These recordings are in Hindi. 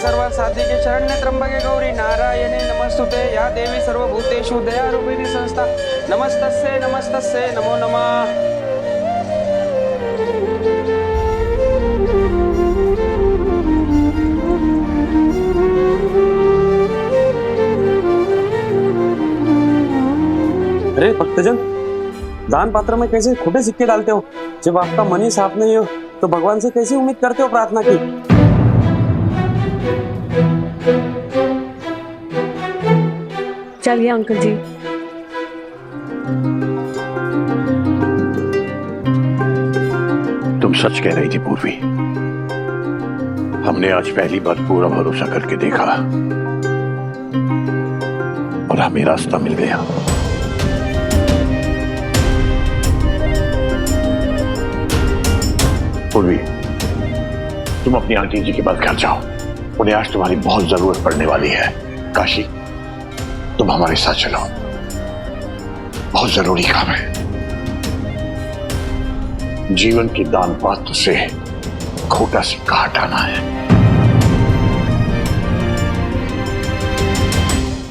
सर्वसाधिके शरण्ये त्र्यंबके गौरी नारायणे नमस्तुते या देवी सर्वभूतेषु दयारूपिणी संस्था नमस्तस्यै नमस्तस्यै नमो नमः। अरे भक्तजन, दान पात्र में कैसे खोटे सिक्के डालते हो? जब आपका मन ही साफ नहीं हो तो भगवान से कैसे उम्मीद करते हो प्रार्थना की? चलिए अंकल जी। तुम सच कह रही थी पूर्वी। हमने आज पहली बार पूरा भरोसा करके देखा और हमें रास्ता मिल गया। पूर्वी, तुम अपनी आंटी जी के पास घर जाओ। उन्हें आज तुम्हारी बहुत जरूरत पड़ने वाली है। काशी, तुम हमारे साथ चलो, बहुत जरूरी काम है। जीवन के दान पात्र से खोटा सिक्का हटाना है।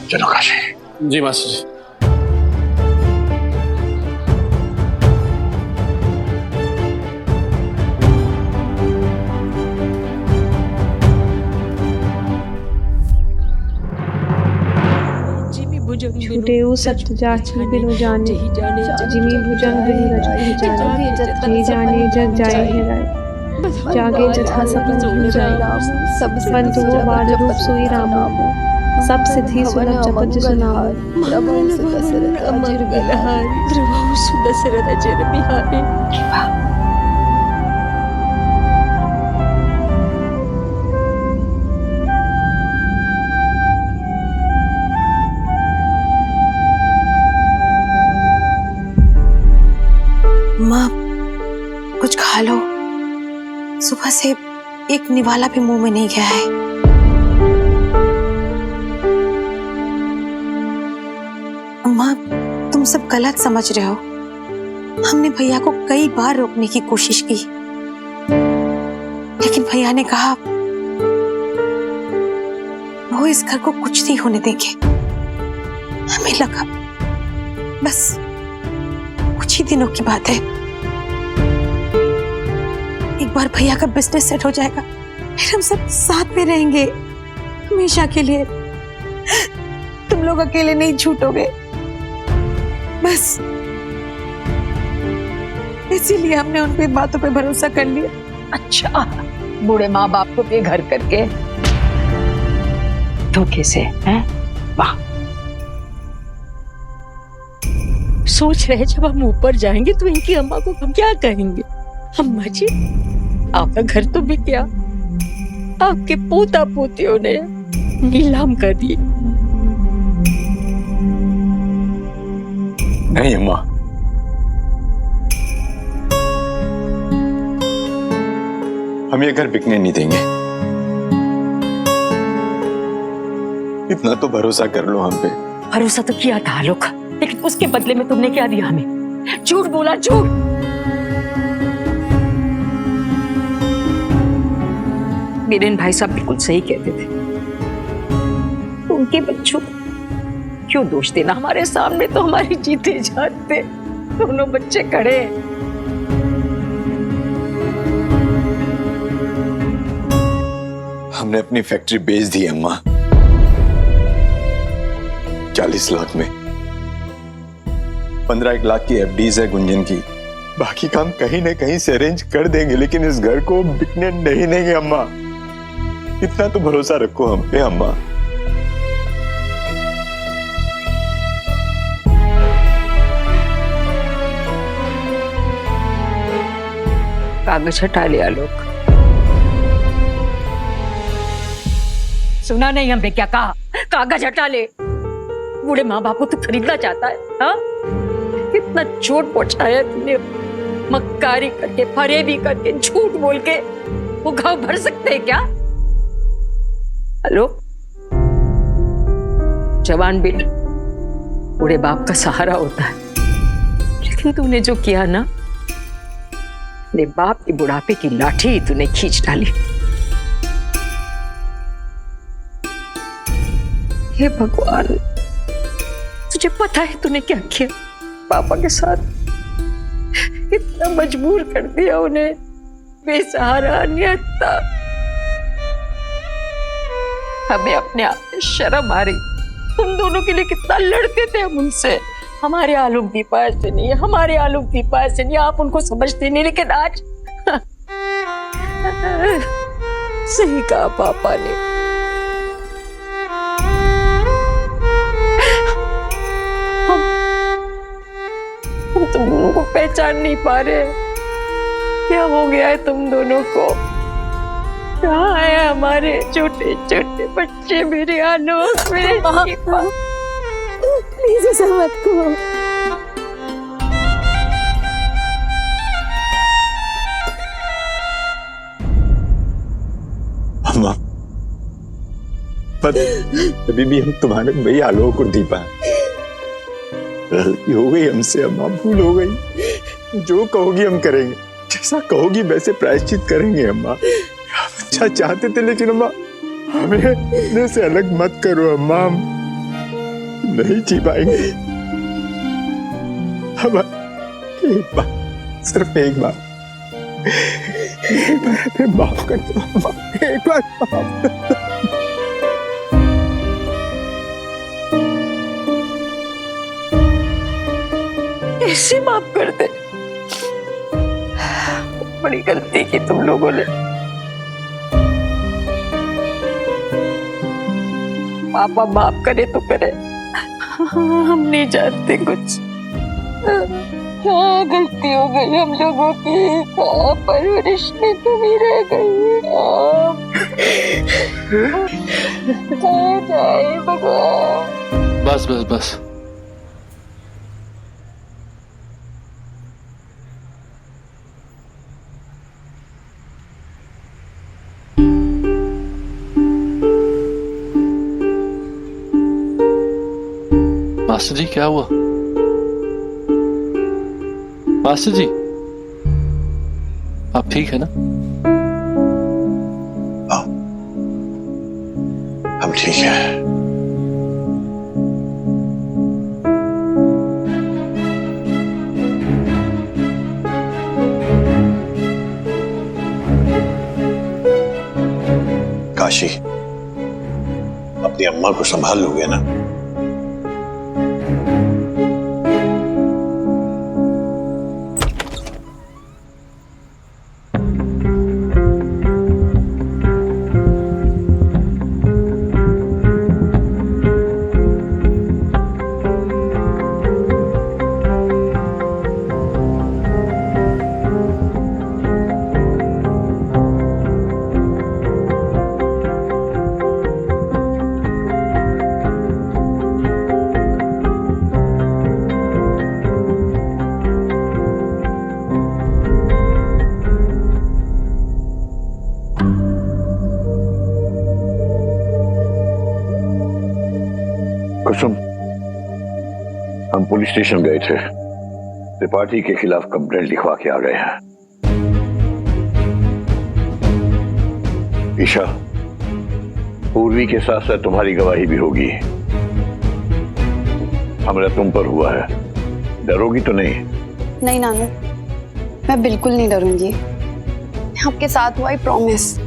चलो काशी। जी मास्टर जी। छूटे सत्य जाची बिनु जाने जिमी भुजंग बिनु रजनी जाने जय जाने जग जाए है राय जागे जथा सपन भूल जाए सब बंधु वो बाल रूप सोई राम सब सिद्धि सुलभ जपत जिसु नाम प्रभु सुदशरथ अजर बिहारी प्रभु सुदशरथ अजर बिहारी। माँ, कुछ खा लो। सुबह से एक निवाला भी मुंह में नहीं गया है। माँ, तुम सब गलत समझ रहे हो। हमने भैया को कई बार रोकने की कोशिश की, लेकिन भैया ने कहा वो इस घर को कुछ नहीं होने देंगे। हमें लगा बस कुछ ही दिनों की बात है, एक बार भैया का बिजनेस सेट हो जाएगा, फिर हम सब साथ में रहेंगे हमेशा के लिए। तुम लोग अकेले नहीं छूटोगे, बस इसीलिए हमने उनकी बातों पे भरोसा कर लिया। अच्छा, बूढ़े माँ बाप को बेघर करके धोखे से, हैं? वाह। सोच रहे जब हम ऊपर जाएंगे तो इनकी अम्मा को हम क्या कहेंगे? अम्मा जी, आपका घर तो बिक गया, आपके पोता पोतियों ने नीलाम कर दिए। नहीं अम्मा, हम ये घर बिकने नहीं देंगे। इतना तो भरोसा कर लो हम पे। भरोसा तो किया था आलोक, लेकिन उसके बदले में तुमने क्या दिया हमें? झूठ बोला, झूठ। बीरेन भाई साहब बिल्कुल सही कहते थे, उनके बच्चों को क्यों दोष देना? हमारे सामने तो हमारी जीते जाते दोनों बच्चे खड़े हैं। हमने अपनी फैक्ट्री बेच दी अम्मा, 40 लाख में। 15 लाख की एफडीज है गुंजन की। बाकी काम कहीं न कहीं से अरेंज कर देंगे, लेकिन इस घर को बिकने नहीं देंगे अम्मा। इतना तो भरोसा रखो हम पे अम्मा। कागज हटा लिया लोग। सुना नहीं हमने क्या कहा? कागज हटा ले। बूढ़े माँ बाप को तो खरीदना चाहता है, हाँ? कितना चोट पहुंचाया तुमने, मक्कारी करके, फरेबी करके, झूठ बोल के। वो घाव भर सकते हैं क्या? हेलो, जवान बेटा बूढ़े बाप का सहारा होता है, लेकिन तूने जो किया ना, अपने बाप की बुढ़ापे की लाठी तूने खींच डाली। हे भगवान, तुझे पता है तूने क्या किया पापा के साथ? कितना मजबूर कर दिया उन्हें, बेसहारा निहत्था। हमें अपने आप पे शर्म आ रही। तुम दोनों के लिए कितना लड़ते थे हम उनसे। हमारे आलोक दीपा ऐसे नहीं है, हमारे आलोक दीपा ऐसे नहीं, आप उनको समझते नहीं। लेकिन आज सही कहा पापा ने। हम तुम दोनों को पहचान नहीं पा रहे। क्या हो गया है तुम दोनों को? कहाँ है हमारे छोटे छोटे बच्चे, मेरे आलोक, मेरे दीपा? प्लीज ऐसा मत करो। अम्मा, पर अभी भी हम तुम्हारे भाई आलोक और दीपा हैं। गलती हो गई हमसे अम्मा, भूल हो गई। जो कहोगी हम करेंगे, जैसा कहोगी वैसे प्रायश्चित करेंगे अम्मा। आप अच्छा चाहते थे, लेकिन अम्मा हमें अपने से अलग मत करो अम्मा, हम नहीं जी पाएंगे। अम्मा एक बार, सिर्फ एक बार हमें माफ कर दो अम्मा, एक बार माफ कर दो। कैसे माफ कर दे? बड़ी गलती की तुम लोगों ने। पापा माफ करे तो करे, हम नहीं जानते कुछ। क्या गलती हो गई हम लोगों की? क्या परवरिश में कमी रह गई? कहाँ जाए भगवान? बस बस बस, मास्टर जी क्या हुआ? मास्टर जी आप ठीक है ना? हम ठीक हैं। काशी, अपनी अम्मा को संभाल लोगे ना? कुसुम, हम पुलिस स्टेशन गए थे, त्रिपाठी के खिलाफ कंप्लेंट लिखवा के आ गए हैं। ईशा, पूर्वी के साथ साथ तुम्हारी गवाही भी होगी। हमला तुम पर हुआ है, डरोगी तो नहीं? नहीं नानू, मैं बिल्कुल नहीं डरूंगी। मैं आपके साथ हूँ, आई प्रॉमिस।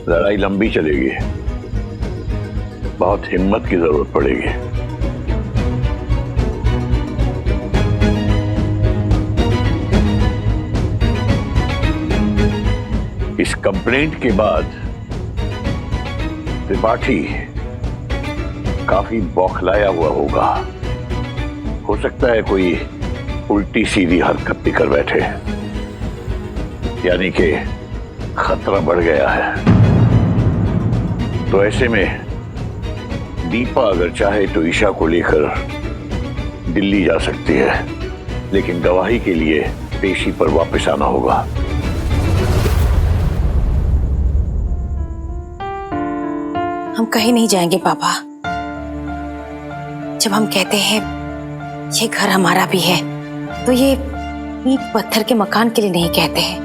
लड़ाई लंबी चलेगी, बहुत हिम्मत की जरूरत पड़ेगी। इस कंप्लेंट के बाद त्रिपाठी काफी बौखलाया हुआ होगा। हो सकता है कोई उल्टी सीधी हरकत भी कर बैठे, यानी कि खतरा बढ़ गया है। तो ऐसे में दीपा अगर चाहे तो ईशा को लेकर दिल्ली जा सकती है, लेकिन गवाही के लिए पेशी पर वापस आना होगा। हम कहीं नहीं जाएंगे पापा। जब हम कहते हैं ये घर हमारा भी है, तो ये ईंट पत्थर के मकान के लिए नहीं कहते हैं।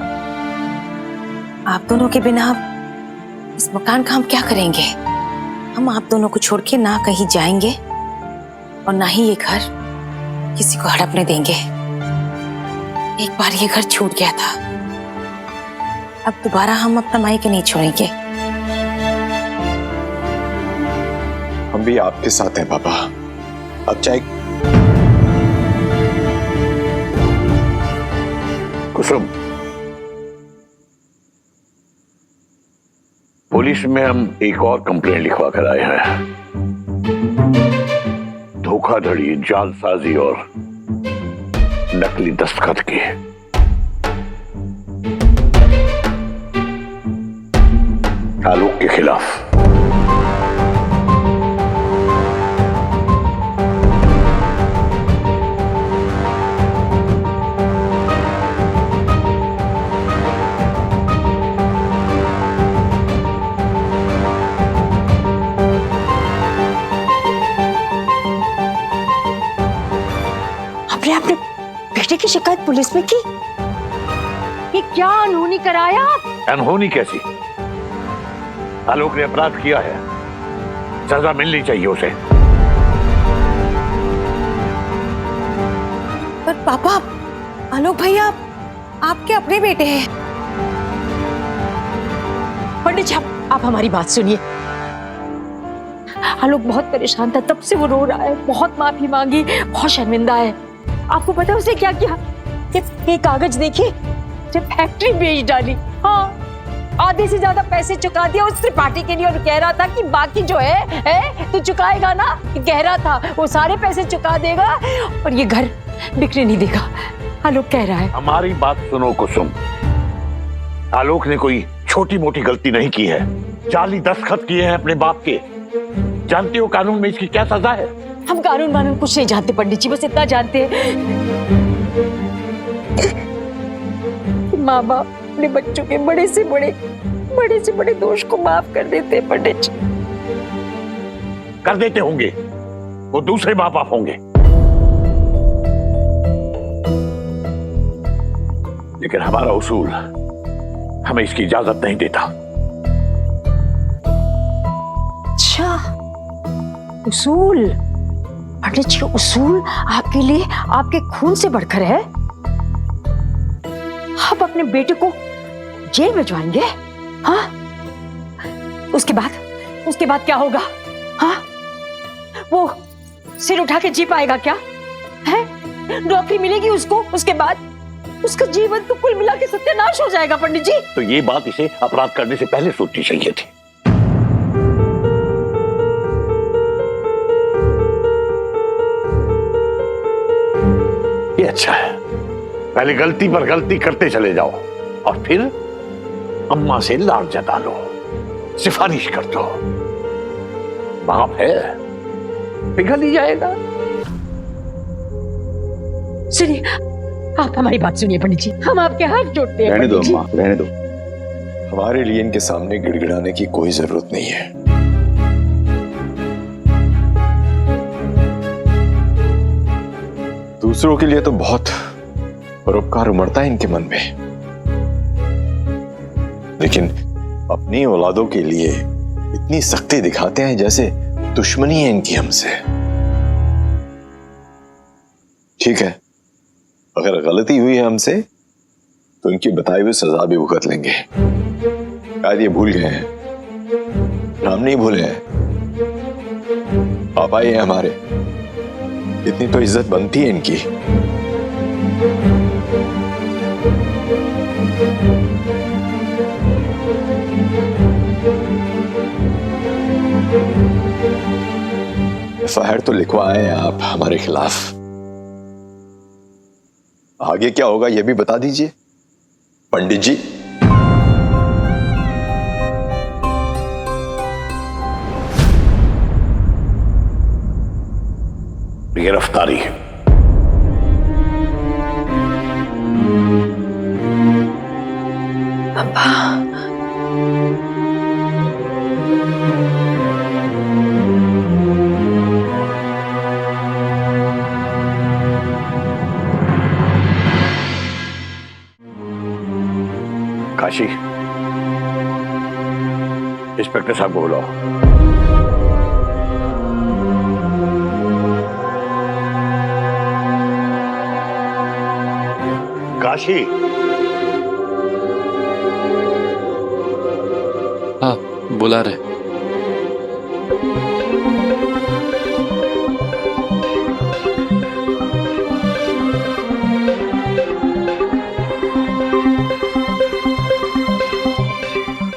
आप दोनों के बिना इस मकान का हम क्या करेंगे? हम आप दोनों को छोड़ के ना कहीं जाएंगे और ना ही ये घर किसी को हड़पने देंगे। एक बार ये घर छूट गया था, अब दोबारा हम अपना मायके नहीं छोड़ेंगे। हम भी आपके साथ हैं पापा। अब चाहे कुसुम, पुलिस में हम एक और कंप्लेंट लिखवा कर आए हैं। धोखाधड़ी, जालसाजी और नकली दस्तखत की। आलोक के खिलाफ। आपने बेटे की शिकायत पुलिस में की? ये क्या अनहोनी कराया? अनहोनी कैसी? आलोक ने अपराध किया है, सजा मिलनी चाहिए उसे। पर पापा, आलोक भैया आपके अपने बेटे हैं। पंडित जी, आप हमारी बात सुनिए। आलोक बहुत परेशान था, तब से वो रो रहा है, बहुत माफी मांगी, बहुत शर्मिंदा है। आपको पता है उसने क्या किया? ये कागज देखिए, फैक्ट्री बेच डाली। हाँ, आधे से ज्यादा पैसे चुका दिया उस त्रिपाठी के लिए और कह रहा था कि बाकी जो है तू चुकाएगा ना। कह रहा था वो सारे पैसे चुका देगा और ये घर बिकने नहीं देगा। आलोक कह रहा है। हमारी बात सुनो कुसुम, आलोक ने कोई छोटी मोटी गलती नहीं की है। जाली दस्तखत किए हैं अपने बाप के। जानते हो कानून में इसकी क्या सजा है? हम कानून वानून कुछ नहीं जानते पंडित जी, बस इतना जानते हैं माँ बाप अपने बच्चों के बड़े से बड़े दोष को माफ कर देते हैं पंडित जी। कर देते होंगे, वो दूसरे माँ बाप होंगे, लेकिन हमारा उसूल हमें इसकी इजाजत नहीं देता। अच्छा, उसूल? पंडित जी, उसूल आपके लिए आपके खून से बढ़कर है? आप अपने बेटे को जेल भिजवाएंगे? हाँ, उसके बाद क्या होगा? हाँ, वो सिर उठा के जी पाएगा क्या? है? नौकरी मिलेगी उसको? उसके बाद उसका जीवन तो कुल मिला के सत्यानाश हो जाएगा पंडित जी। तो ये बात इसे अपराध करने से पहले सोचनी चाहिए थी। ये अच्छा है, पहले गलती पर गलती करते चले जाओ और फिर अम्मा से लाड जता लो, सिफारिश कर दो। बाप है, पिघल ही जाएगा। सुनिए, आप हमारी बात सुनिए पंडित जी, हम आपके हाथ जोड़ते हैं। रहने दो अम्मा, रहने दो। हमारे लिए इनके सामने गिड़गिड़ाने की कोई जरूरत नहीं है। दूसरों के लिए तो बहुत परोपकार उमड़ता है इनके मन में, लेकिन अपनी औलादों के लिए इतनी सख्ती दिखाते हैं जैसे दुश्मनी है इनकी हमसे। ठीक है, अगर गलती हुई है हमसे तो इनकी बताई हुई सजा भी भुगत लेंगे। शायद ये भूल गए हैं, हम नहीं भूले हैं। पापा ही है हमारे, इतनी तो इज्जत बनती है इनकी। एफआईआर तो लिखवाए हैं आप हमारे खिलाफ, आगे क्या होगा यह भी बता दीजिए पंडित जी। गिरफ्तारी। पापा, काशी, इंस्पेक्टर साहब को बुलाओ। काशी, हाँ बुला रहे।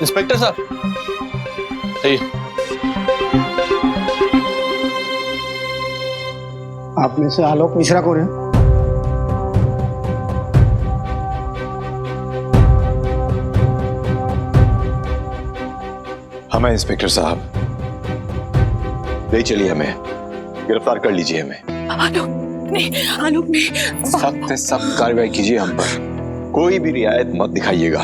इंस्पेक्टर साहब, आप में से आलोक मिश्रा कौन है? हमें इंस्पेक्टर साहब, ले चलिए, हमें गिरफ्तार कर लीजिए हमें। आलोक ने सख्त से सख्त कार्रवाई कीजिए हम पर, कोई भी रियायत मत दिखाइएगा,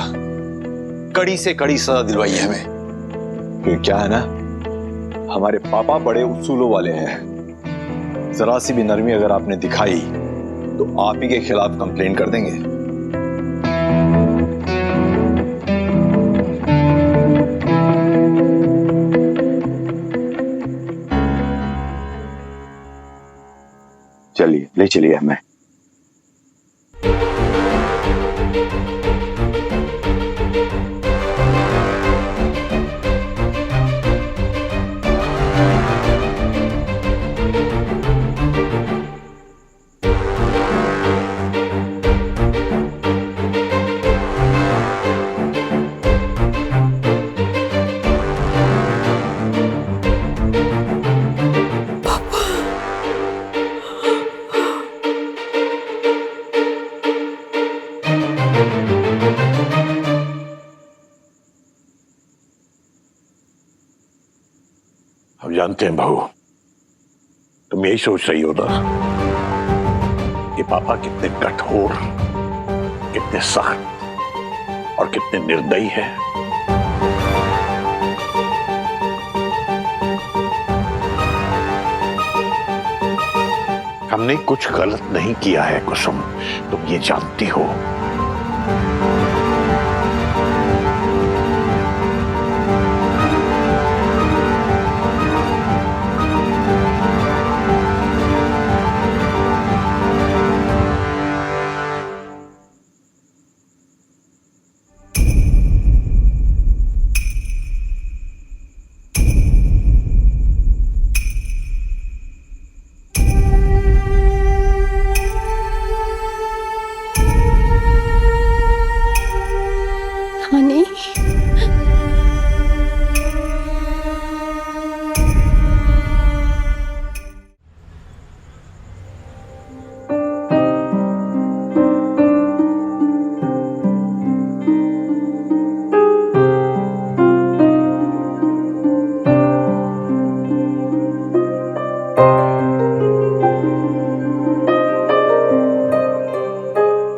कड़ी से कड़ी सजा दिलवाइए हमें। क्योंकि क्या है ना, हमारे पापा बड़े उसूलों वाले हैं, जरा सी भी नरमी अगर आपने दिखाई तो आप ही के खिलाफ कंप्लेन कर देंगे। चलिए, ले चलिए हमें। हम जानते हैं बहू, तुम यही सोच रही हो ना कि पापा कितने कठोर, कितने सख्त और कितने निर्दयी हैं। हमने कुछ गलत नहीं किया है कुसुम, तुम ये जानती हो। हनी,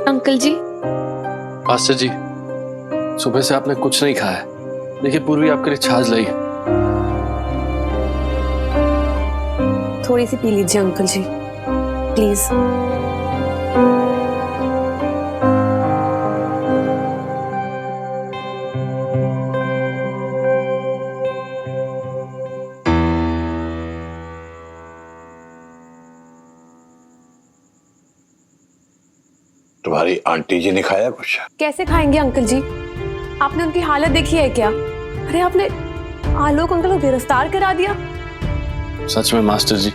अंकल जी, मास्टर जी, सुबह से आपने कुछ नहीं खाया। देखिए पूर्वी आपके लिए छाछ लाई है। थोड़ी सी पी लीजिए अंकल जी, प्लीज। तुम्हारी आंटी जी ने खाया कुछ? कैसे खाएंगे अंकल जी? आपने उनकी हालत देखी है क्या? अरे आपने आलोक अंकल को गिरफ्तार करा दिया। सच में मास्टर जी,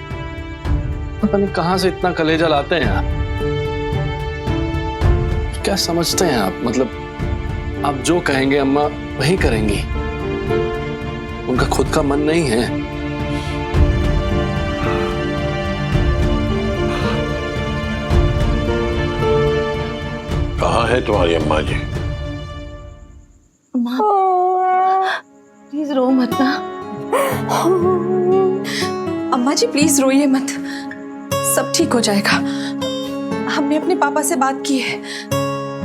पता नहीं कहां से इतना कलेजा लाते हैं आप। क्या समझते हैं आप? मतलब आप जो कहेंगे अम्मा वही करेंगी, उनका खुद का मन नहीं है। कहाँ है तुम्हारी अम्मा जी? प्लीज रो मत ना। अम्मा जी प्लीज रोइए मत, सब ठीक हो जाएगा। हमने अपने पापा से बात की है,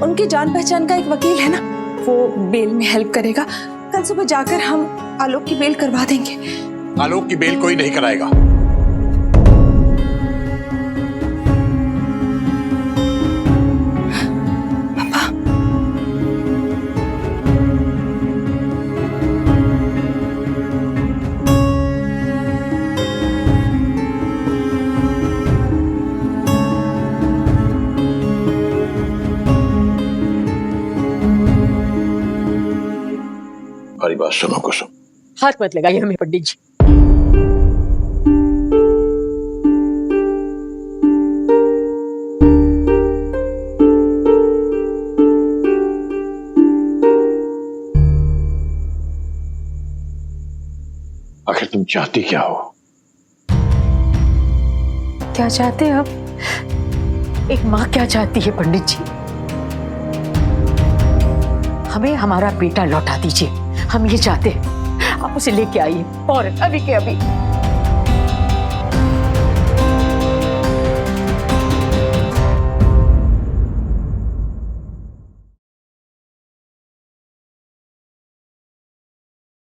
उनके जान पहचान का एक वकील है ना, वो बेल में हेल्प करेगा। कल सुबह जाकर हम आलोक की बेल करवा देंगे। आलोक की बेल कोई नहीं कराएगा। हमारी बात सुनो कुसुम। हाथ मत लगाइए हमें पंडित जी। आखिर तुम चाहती क्या हो? क्या चाहते हैं आप? एक माँ क्या चाहती है पंडित जी? हमें हमारा बेटा लौटा दीजिए, हम ये चाहते हैं। आप उसे लेके आइए और अभी के अभी।